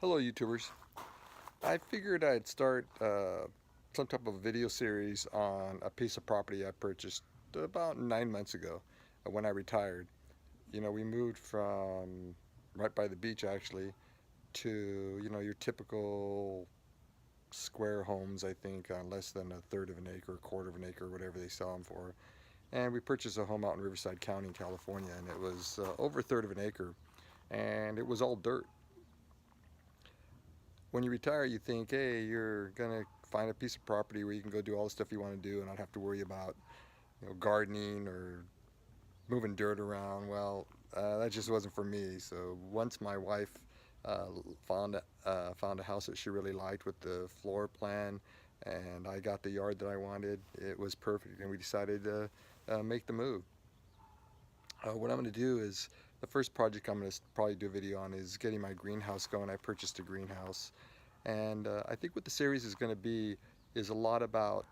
Hello YouTubers. I figured I'd start some type of video series on a piece of property I purchased about 9 months ago when I retired. We moved from right by the beach actually to, your typical square homes, I think, on less than a third of an acre, a quarter of an acre, whatever they sell them for. And we purchased a home out in Riverside County, California, and it was over a third of an acre, and it was all dirt. When you retire, you think, hey, you're gonna find a piece of property where you can go do all the stuff you want to do and not have to worry about, gardening or moving dirt around. Well, that just wasn't for me. So once my wife uh, found a house that she really liked with the floor plan, and I got the yard that I wanted, it was perfect, and we decided to make the move. What I'm going to do is the first project I'm going to probably do a video on is getting my greenhouse going. I purchased a greenhouse. And I think what the series is going to be is a lot about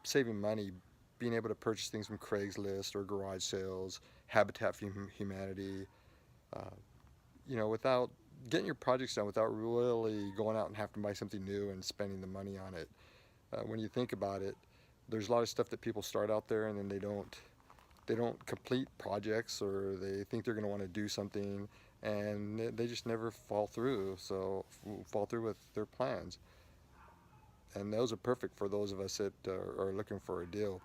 saving money, being able to purchase things from Craigslist or garage sales, Habitat for Humanity, uh, without getting your projects done without really going out and having to buy something new and spending the money on it. When you think about it, there's a lot of stuff that people start out there and then they don't complete projects, or they think they're going to want to do something and they just never fall through with their plans. And those are perfect for those of us that are looking for a deal.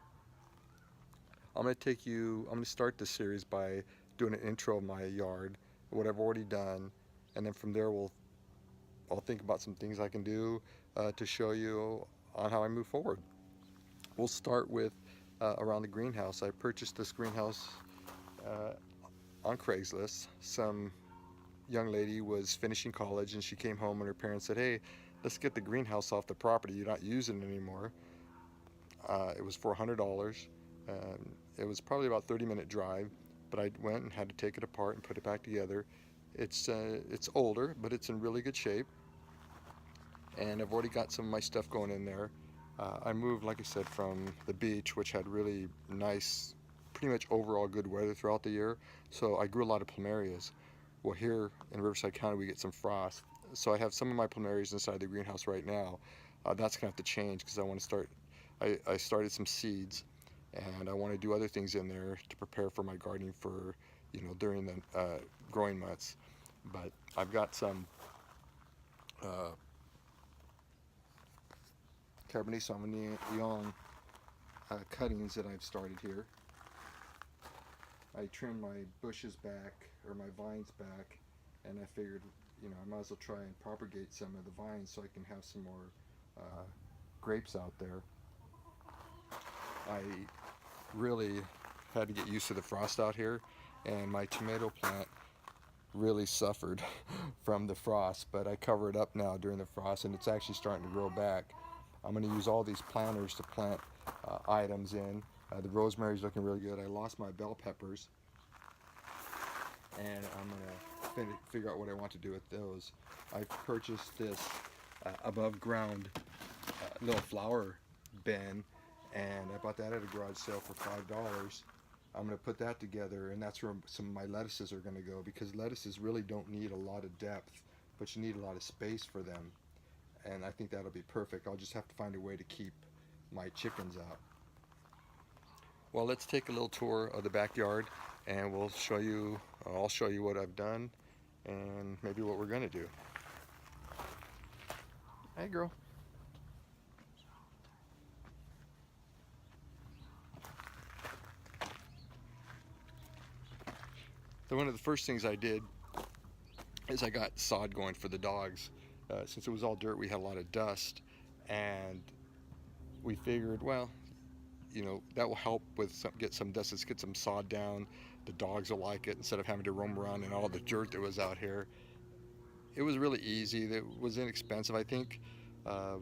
I'm going to start this series by doing an intro of my yard, what I've already done, and then from there I'll think about some things I can do to show you on how I move forward. We'll start with around the greenhouse. I purchased this greenhouse uh, on Craigslist. Some young lady was finishing college and she came home and her parents said, hey, let's get the greenhouse off the property. You're not using it anymore. It was for $100. It was probably about a 30-minute drive, but I went and had to take it apart and put it back together. It's older, but it's in really good shape, and I've already got some of my stuff going in there. I moved, like I said, from the beach, which had really nice, pretty much overall good weather throughout the year. So I grew a lot of plumerias. Well, here in Riverside County, we get some frost. So I have some of my plumerias inside the greenhouse right now. That's gonna have to change because I want to start. I started some seeds, and I want to do other things in there to prepare for my gardening for, during the growing months. But I've got some uh, Cabernet Sauvignon cuttings that I've started here. I trimmed my bushes back, or my vines back, and I figured, I might as well try and propagate some of the vines so I can have some more uh, grapes out there. I really had to get used to the frost out here, and my tomato plant really suffered from the frost, but I cover it up now during the frost and it's actually starting to grow back. I'm going to use all these planters to plant items in. The rosemary's looking really good. I lost my bell peppers, and I'm going to figure out what I want to do with those. I purchased this above ground little flower bin, and I bought that at a garage sale for $5. I'm going to put that together, and that's where some of my lettuces are going to go, because lettuces really don't need a lot of depth, but you need a lot of space for them, and I think that'll be perfect. I'll just have to find a way to keep my chickens out. Well, let's take a little tour of the backyard, and I'll show you what I've done and maybe what we're going to do. Hey girl. So one of the first things I did is I got sod going for the dogs. Since it was all dirt, we had a lot of dust, and we figured, well, that will help with get some dust. Let's get some sod down. The dogs will like it instead of having to roam around in all the dirt that was out here. It was really easy. It was inexpensive. I think uh,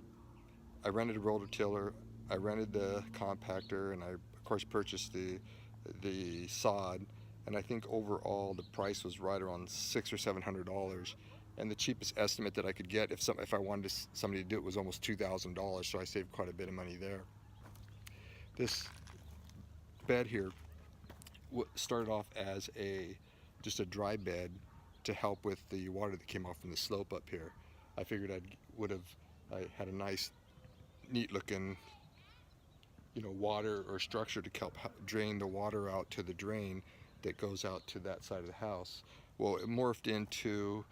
I rented a rototiller, I rented the compactor, and I of course purchased the sod. And I think overall the price was right around $600 or $700. And the cheapest estimate that I could get, if I wanted somebody to do it, was almost $2,000. So I saved quite a bit of money there. This bed here started off as just a dry bed to help with the water that came off from the slope up here. I figured I had a nice, neat looking, water or structure to help drain the water out to the drain that goes out to that side of the house. Well, it morphed into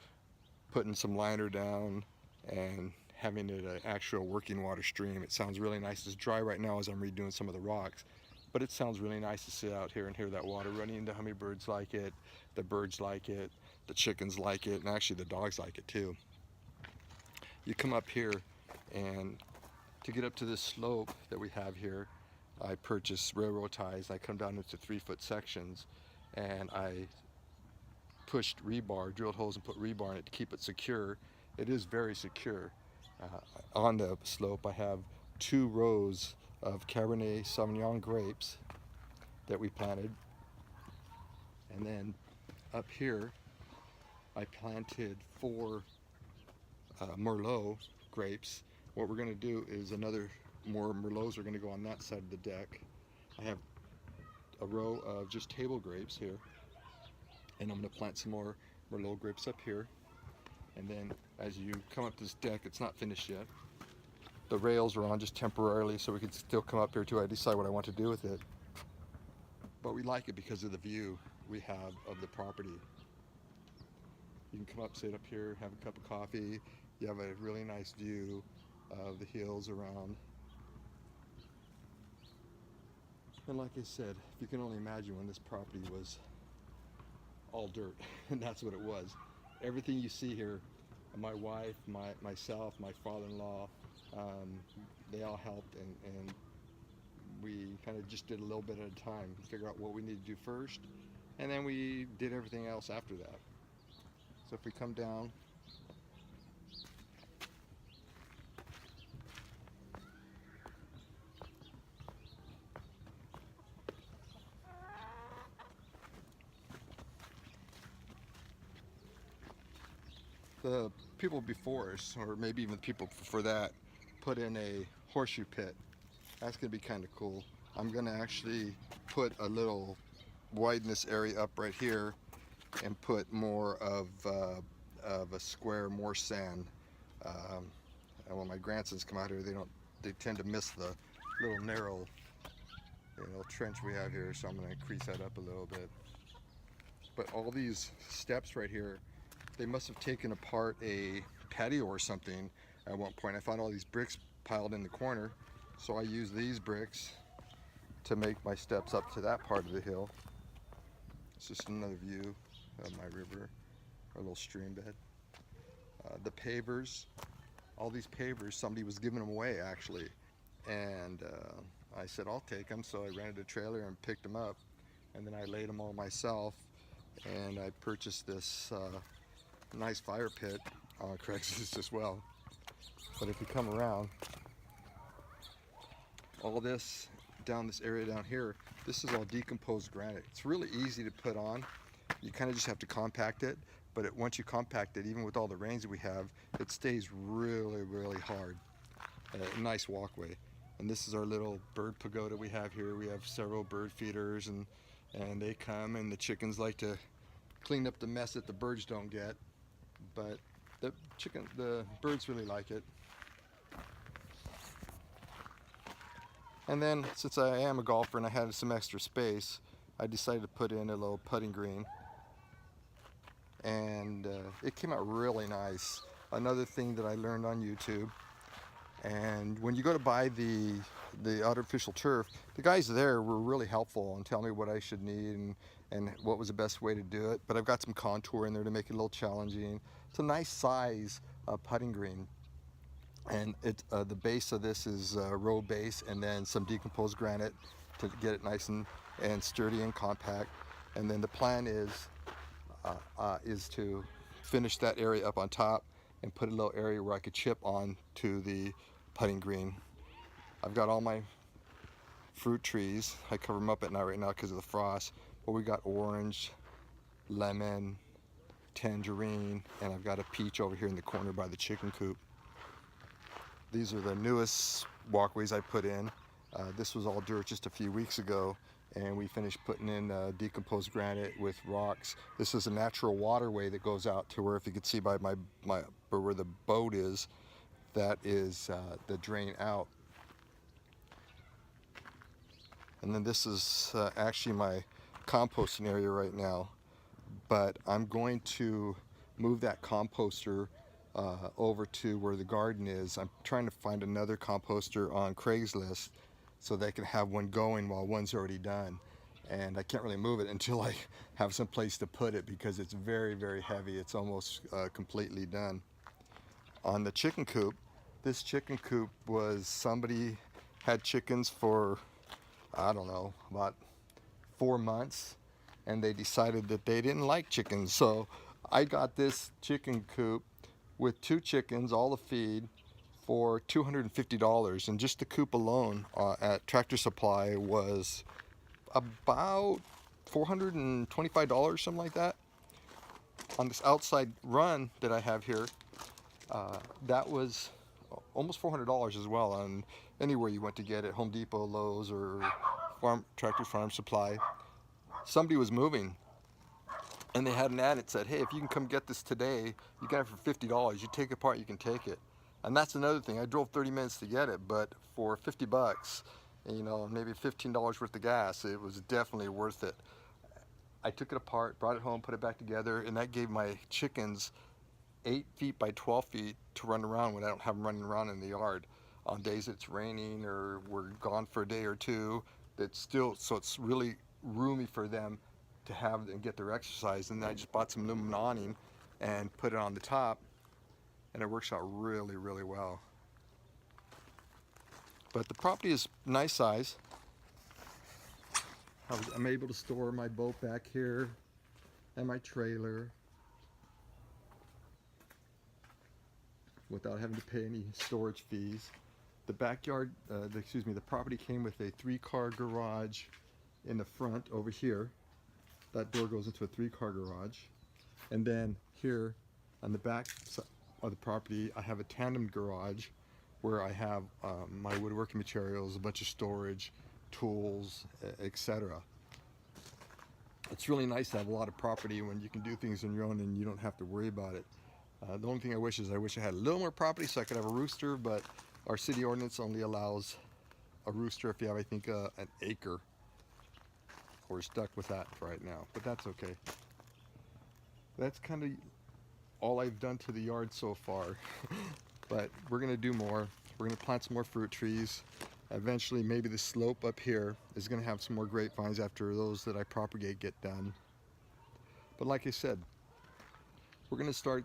putting some liner down and having it an actual working water stream. It sounds really nice. It's dry right now as I'm redoing some of the rocks, but it sounds really nice to sit out here and hear that water running. The hummingbirds like it, the birds like it, the chickens like it, and actually the dogs like it too. You come up here, and to get up to this slope that we have here, I purchased railroad ties. I come down into 3-foot sections, and I pushed rebar, drilled holes and put rebar in it to keep it secure. It is very secure. On the slope I have 2 rows of Cabernet Sauvignon grapes that we planted, and then up here I planted 4 Merlot grapes. What we're going to do is more Merlots are going to go on that side of the deck. I have a row of just table grapes here, and I'm going to plant some more Merlot grapes up here. And then as you come up this deck, it's not finished yet. The rails are on just temporarily, so we can still come up here till I decide what I want to do with it. But we like it because of the view we have of the property. You can come up, sit up here, have a cup of coffee. You have a really nice view of the hills around. And like I said, you can only imagine when this property was all dirt, and that's what it was. Everything you see here, my wife, myself, my father-in-law, they all helped, and we kind of just did a little bit at a time, figure out what we need to do first, and then we did everything else after that. So if we come down, the people before us, or maybe even the people before that, put in a horseshoe pit. That's going to be kind of cool. I'm going to actually put widen this area up right here and put more of a square, more sand. And when my grandsons come out here, they tend to miss the little narrow, trench we have here. So I'm going to increase that up a little bit. But all these steps right here, they must have taken apart a patio or something at one point. I found all these bricks piled in the corner, so I used these bricks to make my steps up to that part of the hill. It's just another view of my river, our little stream bed. The pavers, all these pavers, somebody was giving them away actually, and I said I'll take them, so I rented a trailer and picked them up, and then I laid them all myself, and I purchased this nice fire pit on Craigslist as well. But if you come around, all this down this area down here, this is all decomposed granite. It's really easy to put on. You kind of just have to compact it, but once you compact it, even with all the rains that we have, it stays really, really hard. A nice walkway. And this is our little bird pagoda we have here. We have several bird feeders, and they come, and the chickens like to clean up the mess that the birds don't get. But the birds really like it. And then, since I am a golfer and I had some extra space, I decided to put in a little putting green, and it came out really nice. Another thing that I learned on YouTube, and when you go to buy the artificial turf, the guys there were really helpful and telling me what I should need and what was the best way to do it. But I've got some contour in there to make it a little challenging. It's a nice size putting green, and the base of this is row base, and then some decomposed granite to get it nice and sturdy and compact. And then the plan is to finish that area up on top and put a little area where I could chip on to the putting green. I've got all my fruit trees. I cover them up at night right now because of the frost, but we got orange, lemon, tangerine, and I've got a peach over here in the corner by the chicken coop. These are the newest walkways I put in. This was all dirt just a few weeks ago, and we finished putting in decomposed granite with rocks. This is a natural waterway that goes out to where, if you could see by where the boat is, that is the drain out. And then this is actually my composting area right now, but I'm going to move that composter over to where the garden is. I'm trying to find another composter on Craigslist so they can have one going while one's already done. And I can't really move it until I have some place to put it, because it's very, very heavy. It's almost completely done. On the chicken coop, this chicken coop was, somebody had chickens for, I don't know, about 4 months, and they decided that they didn't like chickens. So I got this chicken coop with 2 chickens, all the feed, for $250. And just the coop alone at Tractor Supply was about $425, something like that. On this outside run that I have here, that was almost $400 as well. On anywhere you went to get it, Home Depot, Lowe's, or Tractor Farm Supply. Somebody was moving, and they had an ad that said, hey, if you can come get this today, you got it for $50. You take it apart, you can take it. And that's another thing. I drove 30 minutes to get it, but for 50 bucks, you know, maybe $15 worth of gas, it was definitely worth it. I took it apart, brought it home, put it back together, and that gave my chickens 8 feet by 12 feet to run around when I don't have them running around in the yard. On days it's raining or we're gone for a day or two, so it's really roomy for them to have and get their exercise. And then I just bought some aluminum awning and put it on the top, and it works out really, really well. But the property is nice size. I'm able to store my boat back here and my trailer without having to pay any storage fees. The backyard, the property came with a 3-car garage in the front over here. That door goes into a 3-car garage. And then here on the back of the property, I have a tandem garage where I have my woodworking materials, a bunch of storage, tools, etc. It's really nice to have a lot of property when you can do things on your own and you don't have to worry about it. The only thing I wish I had a little more property so I could have a rooster, but our city ordinance only allows a rooster if you have, I think, an acre. We're stuck with that for right now, but that's okay. That's kind of all I've done to the yard so far. But we're gonna do more. We're gonna plant some more fruit trees. Eventually, maybe the slope up here is gonna have some more grapevines after those that I propagate get done. But like I said, I'm gonna start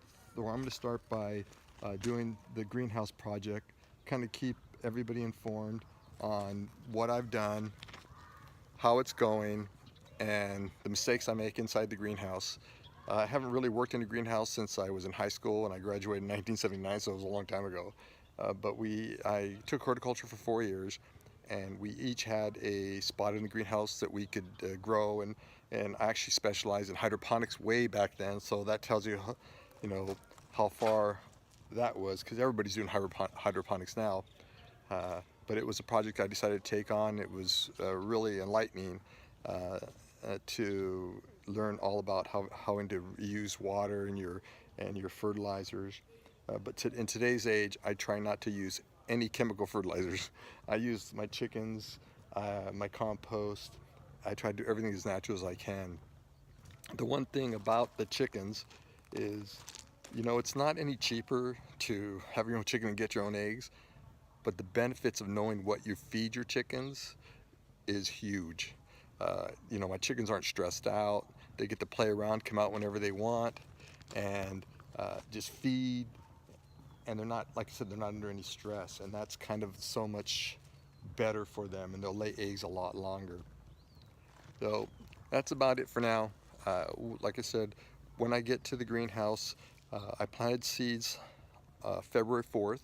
by doing the greenhouse project, kind of keep everybody informed on what I've done, how it's going, and the mistakes I make inside the greenhouse. I haven't really worked in a greenhouse since I was in high school, and I graduated in 1979, so it was a long time ago. But I took horticulture for 4 years, and we each had a spot in the greenhouse that we could grow, and I actually specialized in hydroponics way back then, so that tells you, you know, how far that was, because everybody's doing hydroponics now. But it was a project I decided to take on. It was really enlightening to learn all about how to use water and your fertilizers. But in today's age, I try not to use any chemical fertilizers. I use my chickens, my compost. I try to do everything as natural as I can. The one thing about the chickens is, you know, it's not any cheaper to have your own chicken and get your own eggs, but the benefits of knowing what you feed your chickens is huge. You know, my chickens aren't stressed out. They get to play around, come out whenever they want, and just feed. And they're not, like I said, they're not under any stress, and that's kind of so much better for them, and they'll lay eggs a lot longer. So that's about it for now. Like I said, when I get to the greenhouse, I planted seeds February 4th,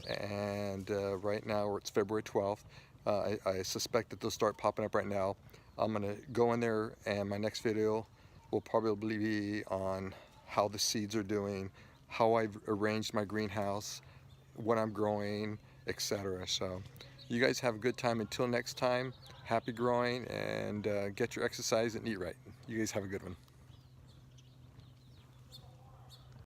and right now it's February 12th. I suspect that they'll start popping up right now. I'm gonna go in there, and my next video will probably be on how the seeds are doing, how I've arranged my greenhouse, what I'm growing, etc. So You guys have a good time. Until next time, happy growing, and get your exercise and eat right. You guys have a good one.